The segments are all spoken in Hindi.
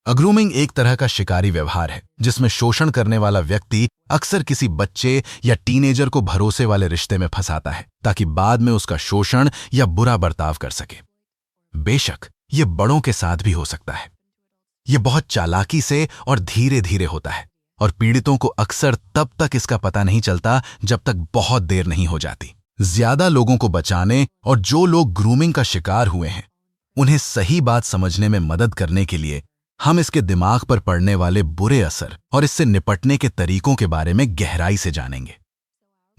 ग्रूमिंग एक तरह का शिकारी व्यवहार है जिसमें शोषण करने वाला व्यक्ति अक्सर किसी बच्चे या टीनेजर को भरोसे वाले रिश्ते में फंसाता है ताकि बाद में उसका शोषण या बुरा बर्ताव कर सके। बेशक ये बड़ों के साथ भी हो सकता है। ये बहुत चालाकी से और धीरे धीरे होता है और पीड़ितों को अक्सर तब तक इसका पता नहीं चलता जब तक बहुत देर नहीं हो जाती। ज्यादा लोगों को बचाने और जो लोग ग्रूमिंग का शिकार हुए हैं उन्हें सही बात समझने में मदद करने के लिए हम इसके दिमाग पर पड़ने वाले बुरे असर और इससे निपटने के तरीकों के बारे में गहराई से जानेंगे।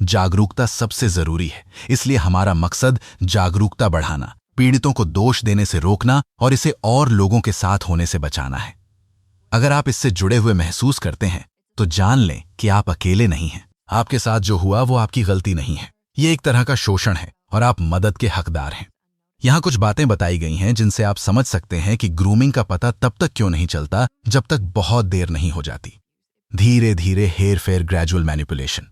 जागरूकता सबसे जरूरी है, इसलिए हमारा मकसद जागरूकता बढ़ाना, पीड़ितों को दोष देने से रोकना और इसे और लोगों के साथ होने से बचाना है। अगर आप इससे जुड़े हुए महसूस करते हैं तो जान लें कि आप अकेले नहीं हैं। आपके साथ जो हुआ वो आपकी गलती नहीं है, ये एक तरह का शोषण है और आप मदद के हकदार हैं। यहाँ कुछ बातें बताई गई हैं जिनसे आप समझ सकते हैं कि ग्रूमिंग का पता तब तक क्यों नहीं चलता जब तक बहुत देर नहीं हो जाती। धीरे धीरे हेर फेर, ग्रेजुअल मैनिपुलेशन।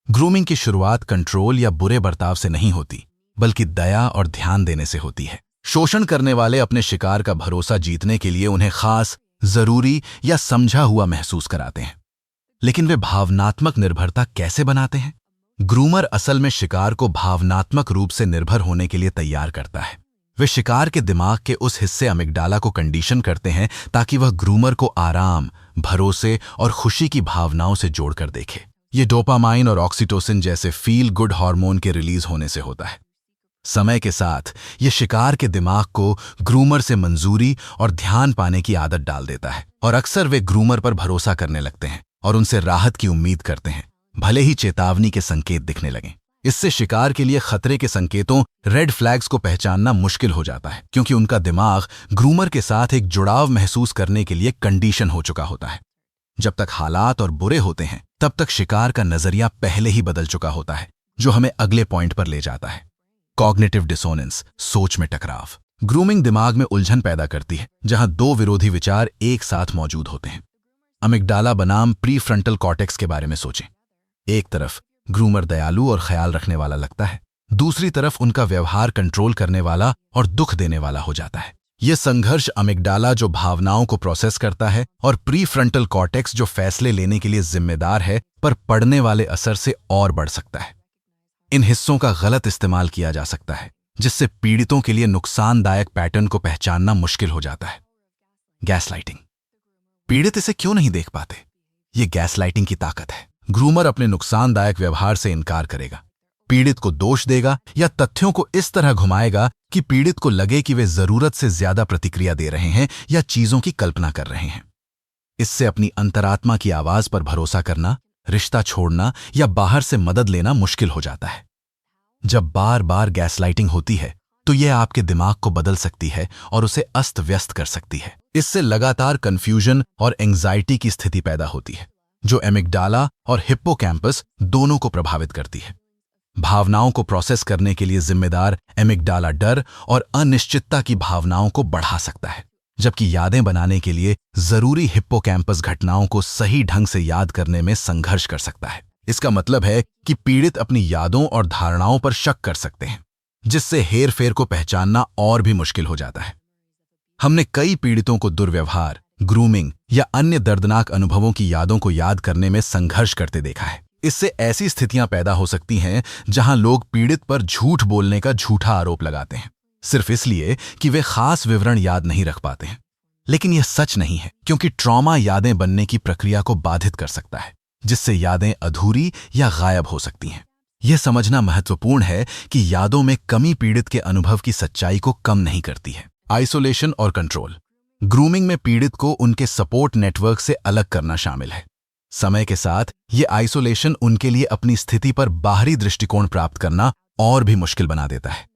ग्रूमिंग की शुरुआत कंट्रोल या बुरे बर्ताव से नहीं होती बल्कि दया और ध्यान देने से होती है। शोषण करने वाले अपने शिकार का भरोसा जीतने के लिए उन्हें खास, जरूरी या समझा हुआ महसूस कराते हैं। लेकिन वे भावनात्मक निर्भरता कैसे बनाते हैं? ग्रूमर असल में शिकार को भावनात्मक रूप से निर्भर होने के लिए तैयार करता है। वे शिकार के दिमाग के उस हिस्से अमिगडाला को कंडीशन करते हैं ताकि वह ग्रूमर को आराम, भरोसे और खुशी की भावनाओं से जोड़कर देखे। ये डोपामाइन और ऑक्सीटोसिन जैसे फील गुड हार्मोन के रिलीज होने से होता है। समय के साथ ये शिकार के दिमाग को ग्रूमर से मंजूरी और ध्यान पाने की आदत डाल देता है और अक्सर वे ग्रूमर पर भरोसा करने लगते हैं और उनसे राहत की उम्मीद करते हैं, भले ही चेतावनी के संकेत दिखने लगें। इससे शिकार के लिए खतरे के संकेतों, रेड फ्लैग्स को पहचानना मुश्किल हो जाता है क्योंकि उनका दिमाग ग्रूमर के साथ एक जुड़ाव महसूस करने के लिए कंडीशन हो चुका होता है। जब तक हालात और बुरे होते हैं तब तक शिकार का नजरिया पहले ही बदल चुका होता है, जो हमें अगले पॉइंट पर ले जाता है। कॉग्निटिव डिसोनेंस, सोच में टकराव। ग्रूमिंग दिमाग में उलझन पैदा करती है जहां दो विरोधी विचार एक साथ मौजूद होते हैं। अमिगडाला बनाम प्रीफ्रंटल कॉर्टेक्स के बारे में सोचें। एक तरफ ग्रूमर दयालु और ख्याल रखने वाला लगता है, दूसरी तरफ उनका व्यवहार कंट्रोल करने वाला और दुख देने वाला हो जाता है। यह संघर्ष अमिगडाला जो भावनाओं को प्रोसेस करता है और प्रीफ्रंटल कॉर्टेक्स जो फैसले लेने के लिए जिम्मेदार है पर पड़ने वाले असर से और बढ़ सकता है। इन हिस्सों का गलत इस्तेमाल किया जा सकता है जिससे पीड़ितों के लिए नुकसानदायक पैटर्न को पहचानना मुश्किल हो जाता है। गैसलाइटिंग। पीड़ित इसे क्यों नहीं देख पाते? यह गैसलाइटिंग की ताकत है। ग्रूमर अपने नुकसानदायक व्यवहार से इनकार करेगा, पीड़ित को दोष देगा या तथ्यों को इस तरह घुमाएगा कि पीड़ित को लगे कि वे जरूरत से ज्यादा प्रतिक्रिया दे रहे हैं या चीजों की कल्पना कर रहे हैं। इससे अपनी अंतरात्मा की आवाज पर भरोसा करना, रिश्ता छोड़ना या बाहर से मदद लेना मुश्किल हो जाता है। जब बार बार गैसलाइटिंग होती है तो यह आपके दिमाग को बदल सकती है और उसे अस्त व्यस्त कर सकती है। इससे लगातार कंफ्यूजन और एंजाइटी की स्थिति पैदा होती है जो एमिगडाला और हिप्पोकैम्पस दोनों को प्रभावित करती है। भावनाओं को प्रोसेस करने के लिए जिम्मेदार एमिगडाला डर और अनिश्चितता की भावनाओं को बढ़ा सकता है, जबकि यादें बनाने के लिए जरूरी हिप्पोकैम्पस घटनाओं को सही ढंग से याद करने में संघर्ष कर सकता है। इसका मतलब है कि पीड़ित अपनी यादों और धारणाओं पर शक कर सकते हैं, जिससे हेरफेर को पहचानना और भी मुश्किल हो जाता है। हमने कई पीड़ितों को दुर्व्यवहार, ग्रूमिंग या अन्य दर्दनाक अनुभवों की यादों को याद करने में संघर्ष करते देखा है। इससे ऐसी स्थितियां पैदा हो सकती हैं जहां लोग पीड़ित पर झूठ बोलने का झूठा आरोप लगाते हैं, सिर्फ इसलिए कि वे खास विवरण याद नहीं रख पाते हैं। लेकिन यह सच नहीं है, क्योंकि ट्रॉमा यादें बनने की प्रक्रिया को बाधित कर सकता है, जिससे यादें अधूरी या गायब हो सकती हैं। यह समझना महत्वपूर्ण है कि यादों में कमी पीड़ित के अनुभव की सच्चाई को कम नहीं करती है। आइसोलेशन और कंट्रोल। ग्रूमिंग में पीड़ित को उनके सपोर्ट नेटवर्क से अलग करना शामिल है। समय के साथ ये आइसोलेशन उनके लिए अपनी स्थिति पर बाहरी दृष्टिकोण प्राप्त करना और भी मुश्किल बना देता है।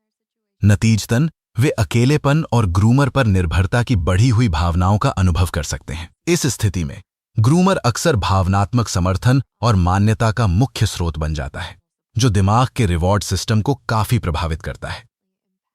नतीजतन वे अकेलेपन और ग्रूमर पर निर्भरता की बढ़ी हुई भावनाओं का अनुभव कर सकते हैं। इस स्थिति में ग्रूमर अक्सर भावनात्मक समर्थन और मान्यता का मुख्य स्रोत बन जाता है, जो दिमाग के रिवॉर्ड सिस्टम को काफी प्रभावित करता है।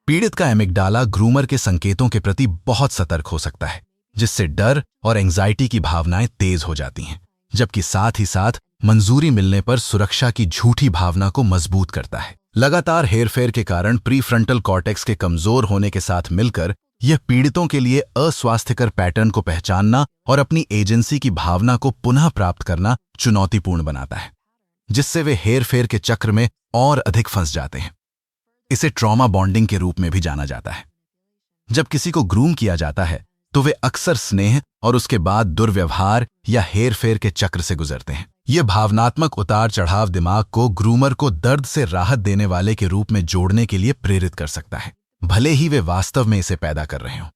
पीड़ित का एमिगडाला ग्रूमर के संकेतों के प्रति बहुत सतर्क हो सकता है, जिससे डर और एंजाइटी की भावनाएं तेज हो जाती हैं, जबकि साथ ही साथ मंजूरी मिलने पर सुरक्षा की झूठी भावना को मजबूत करता है। लगातार हेरफेर के कारण प्रीफ्रंटल कॉर्टेक्स के कमजोर होने के साथ मिलकर यह पीड़ितों के लिए अस्वास्थ्यकर पैटर्न को पहचानना और अपनी एजेंसी की भावना को पुनः प्राप्त करना चुनौतीपूर्ण बनाता है, जिससे वे हेरफेर के चक्र में और अधिक फंस जाते हैं। इसे ट्रॉमा बॉन्डिंग के रूप में भी जाना जाता है। जब किसी को ग्रूम किया जाता है तो वे अक्सर स्नेह और उसके बाद दुर्व्यवहार या हेरफेर के चक्र से गुजरते हैं। यह भावनात्मक उतार चढ़ाव दिमाग को ग्रूमर को दर्द से राहत देने वाले के रूप में जोड़ने के लिए प्रेरित कर सकता है, भले ही वे वास्तव में इसे पैदा कर रहे हों।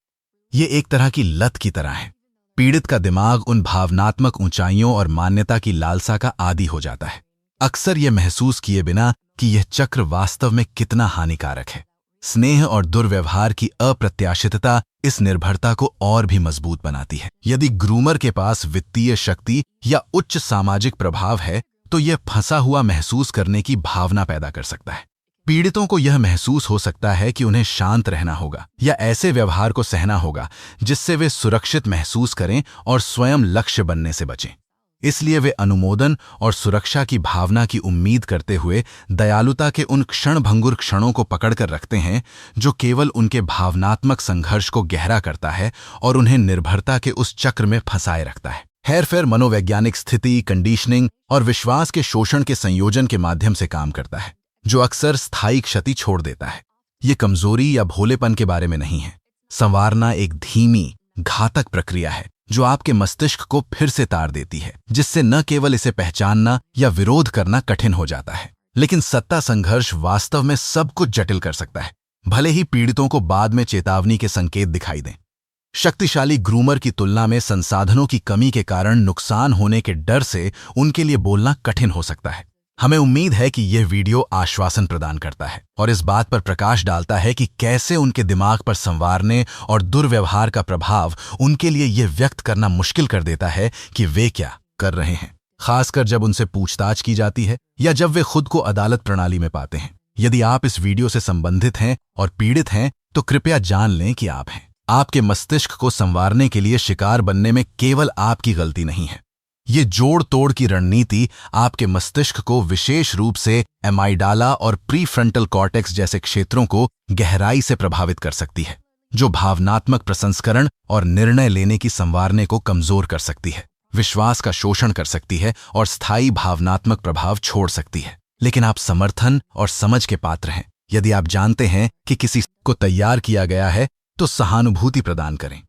यह एक तरह की लत की तरह है। पीड़ित का दिमाग उन भावनात्मक ऊंचाइयों और मान्यता की लालसा का आदी हो जाता है, अक्सर यह महसूस किए बिना कि यह चक्र वास्तव में कितना हानिकारक है। स्नेह और दुर्व्यवहार की अप्रत्याशितता इस निर्भरता को और भी मजबूत बनाती है। यदि ग्रूमर के पास वित्तीय शक्ति या उच्च सामाजिक प्रभाव है तो यह फंसा हुआ महसूस करने की भावना पैदा कर सकता है। पीड़ितों को यह महसूस हो सकता है कि उन्हें शांत रहना होगा या ऐसे व्यवहार को सहना होगा जिससे वे सुरक्षित महसूस करें और स्वयं लक्ष्य बनने से बचें। इसलिए वे अनुमोदन और सुरक्षा की भावना की उम्मीद करते हुए दयालुता के उन क्षणभंगुर क्षणों को पकड़कर रखते हैं जो केवल उनके भावनात्मक संघर्ष को गहरा करता है और उन्हें निर्भरता के उस चक्र में फंसाए रखता है। हेरफेर मनोवैज्ञानिक स्थिति, कंडीशनिंग और विश्वास के शोषण के संयोजन के माध्यम से काम करता है, जो अक्सर स्थायी क्षति छोड़ देता है। ये कमजोरी या भोलेपन के बारे में नहीं है। संवारना एक धीमी, घातक प्रक्रिया है जो आपके मस्तिष्क को फिर से तार देती है, जिससे न केवल इसे पहचानना या विरोध करना कठिन हो जाता है, लेकिन सत्ता संघर्ष वास्तव में सब कुछ जटिल कर सकता है, भले ही पीड़ितों को बाद में चेतावनी के संकेत दिखाई दें। शक्तिशाली ग्रूमर की तुलना में संसाधनों की कमी के कारण नुकसान होने के डर से उनके लिए बोलना कठिन हो सकता है। हमें उम्मीद है कि यह वीडियो आश्वासन प्रदान करता है और इस बात पर प्रकाश डालता है कि कैसे उनके दिमाग पर संवारने और दुर्व्यवहार का प्रभाव उनके लिए यह व्यक्त करना मुश्किल कर देता है कि वे क्या कर रहे हैं, खासकर जब उनसे पूछताछ की जाती है या जब वे खुद को अदालत प्रणाली में पाते हैं। यदि आप इस वीडियो से संबंधित हैं और पीड़ित हैं तो कृपया जान लें कि आप हैं। आपके मस्तिष्क को संवारने के लिए शिकार बनने में केवल आपकी गलती नहीं है। ये जोड़ तोड़ की रणनीति आपके मस्तिष्क को, विशेष रूप से एमाइडाला और प्रीफ्रंटल कॉर्टेक्स जैसे क्षेत्रों को गहराई से प्रभावित कर सकती है, जो भावनात्मक प्रसंस्करण और निर्णय लेने की संवारने को कमजोर कर सकती है, विश्वास का शोषण कर सकती है और स्थायी भावनात्मक प्रभाव छोड़ सकती है। लेकिन आप समर्थन और समझ के पात्र हैं। यदि आप जानते हैं कि किसी को तैयार किया गया है तो सहानुभूति प्रदान करें,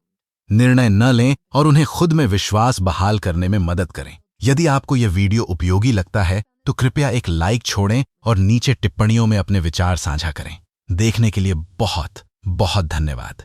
निर्णय न लें और उन्हें खुद में विश्वास बहाल करने में मदद करें। यदि आपको यह वीडियो उपयोगी लगता है तो कृपया एक लाइक छोड़ें और नीचे टिप्पणियों में अपने विचार साझा करें। देखने के लिए बहुत बहुत धन्यवाद।